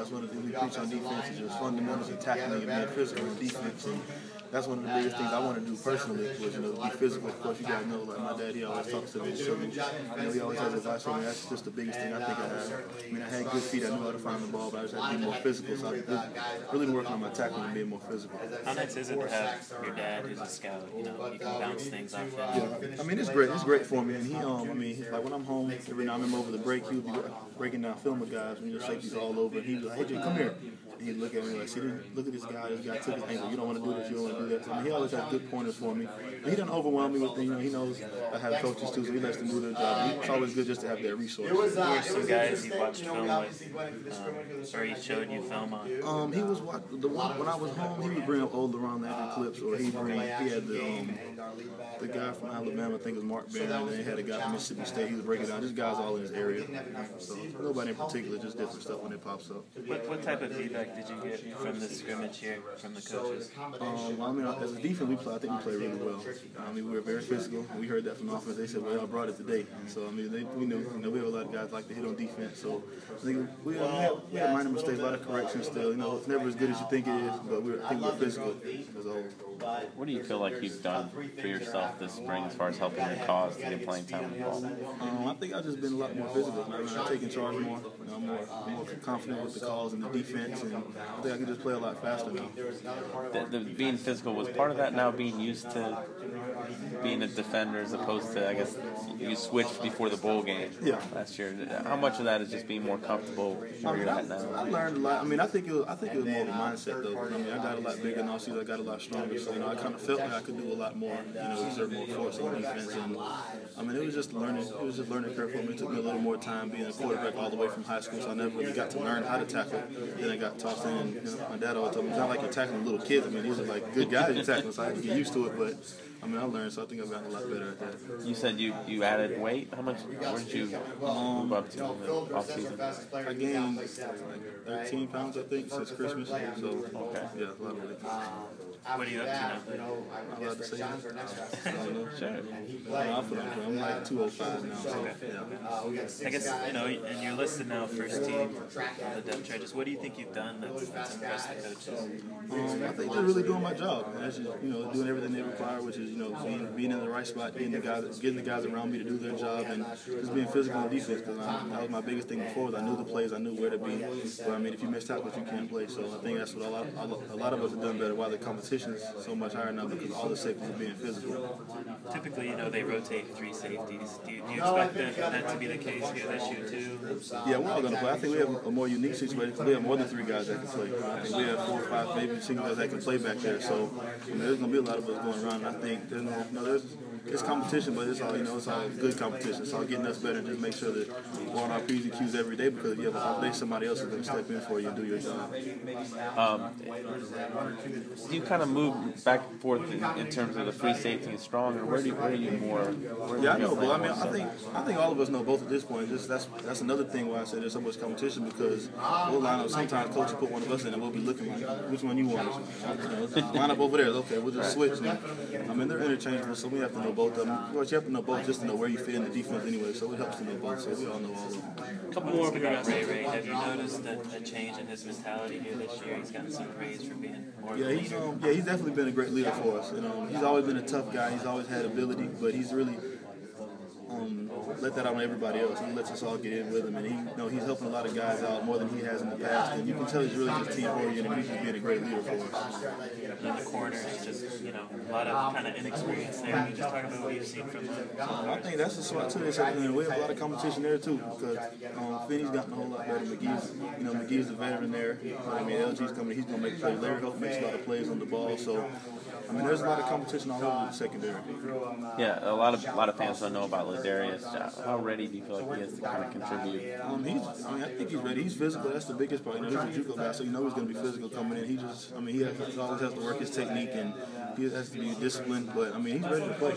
That's one of the things we preach on defense is just fundamentals of tackling and being physical in defense. And that's one of the biggest things I want to do personally was, be physical. Of course, you got to know, like my dad, he always talks to me. So, he always has advice for me. That's just the biggest thing I think I have. I had good feet. I knew how to find the ball, but I just had to be more physical. So I've really been working on my tackling and being more physical. How nice is it to have your dad who's a scout? You can bounce things off him. Yeah, it's great. It's great for me. And he, like when I'm home, every now and then over the break, he would be breaking down film with guys. Safeties all over. And he'd be like, "Hey, Jay, come here." And he'd look at me like, "See, look at this guy. This guy took an angle. You don't want to do this. You don't want to do that." So, he always has good pointers for me. And he doesn't overwhelm me with things. He knows I have coaches too, so he lets them do their job. It's always good just to have that resource. Who are some guys you watched film with, or he showed you film on? He was the one when I was home. He would bring up old LeBron Landry clips, or he had the guy from Alabama, I think it was Mark Banner, and then he had a guy from Mississippi State. He was breaking down. This guy's all in his area, so nobody in particular, just different stuff when it pops up. What type of feedback did you get from the scrimmage here from the coaches? As a defense, I think we played really well. We were very physical. We heard that from the offense. They said, "Well, y'all brought it today." So we knew, we have a lot of guys like to hit on defense. So I think we had minor mistakes, a lot of corrections still. It's never as good as you think it is, but I think we're physical as a whole. What do you feel like you've done for yourself this spring as far as helping your cause to get playing time in the ball? I think I've just been a lot more physical. I've taken charge more. I'm more confident with the calls and the defense, and I think I can just play a lot faster now. The being physical was part of that. Now being used to being a defender as opposed to, I guess, you switched before the bowl game last year. How much of that is just being more comfortable where you're at now? I learned a lot. I think it was more of a mindset though. I got a lot bigger in all season. I got a lot stronger. So I kind of felt like I could do a lot more. Exert more force on defense. And it was just learning. It was just learning curve for me. It took me a little more time being a quarterback all the way from high school. So I never really got to learn how to tackle. Then I got tossed in. And, my dad always told me it's not like you're tackling little kids. These are like good guys you're tackling. So I had to get used to it. But I learned, so I think I've gotten a lot better at that. You said you added weight. How much? Where did you move up to in the off season? I gained like 13 pounds, I think, since Christmas. So okay, yeah, a lot of weight. What are you up to now? I'm allowed to say that. I don't know. Sure. I'm like 205 now. So, I guess and you're listed now first team on the depth charges. What do you think you've done that's impressed the coaches? I think they're really doing my job. That's just doing everything they require, which is being in the right spot, getting the guys around me to do their job, and just being physical in defense. Because that was my biggest thing before. I knew the plays, I knew where to be. But if you miss tackles, you can't play. So I think that's what a lot of us have done better. Why the competition is so much higher now, because all the safeties are being physical. Typically, they rotate 3 safeties. Do you expect that to be the case here this year too? Yeah, we're all going to play. I think we have a more unique situation because we have more than 3 guys that can play. I think we have 4 or 5, maybe 6 guys that can play back there. So there's going to be a lot of us going around. And I think it's competition, but it's all good competition. It's all getting us better and just make sure that we're on our P's and Q's every day, because if you have a off day, somebody else is going to step in for you and do your job. You kind of move back and forth in terms of the free safety and strong, or where are you more? Yeah, I know, but I think all of us know both at this point. That's another thing why I say there's so much competition, because we'll line up. Sometimes coaches put one of us in and we'll be looking like, which one you want? Line up over there. Okay, we'll just switch. And, they're interchangeable, so we have to know both of them. Of course, you have to know both just to know where you fit in the defense anyway, so it helps to know both, so we all know all of them. A couple more about Ray. Have you noticed a change in his mentality here this year? He's gotten some praise for being more of a leader. He's definitely been a great leader for us. He's always been a tough guy. He's always had ability, but he's really let that out on everybody else. He lets us all get in with him, and he's helping a lot of guys out more than he has in the past. And you can tell he's really just team-oriented, and he's just being a great leader for us. In the corners, just a lot of kind of inexperience there. Can you just talk about what you've seen from them? I think that's the spot too. We have a lot of competition there too, because Finney's gotten a whole lot better. McGee's a veteran there. LG's coming. He's going to make plays. Larry Hope makes a lot of plays on the ball. So there's a lot of competition all over the secondary. Yeah, a lot of fans don't know about Ladarius. How ready do you feel like he is to kind of contribute? I think he's ready. He's physical. That's the biggest part. He's a JUCO guy, so he's going to be physical coming in. He always has to work his technique, and he has to be disciplined. But he's ready to play.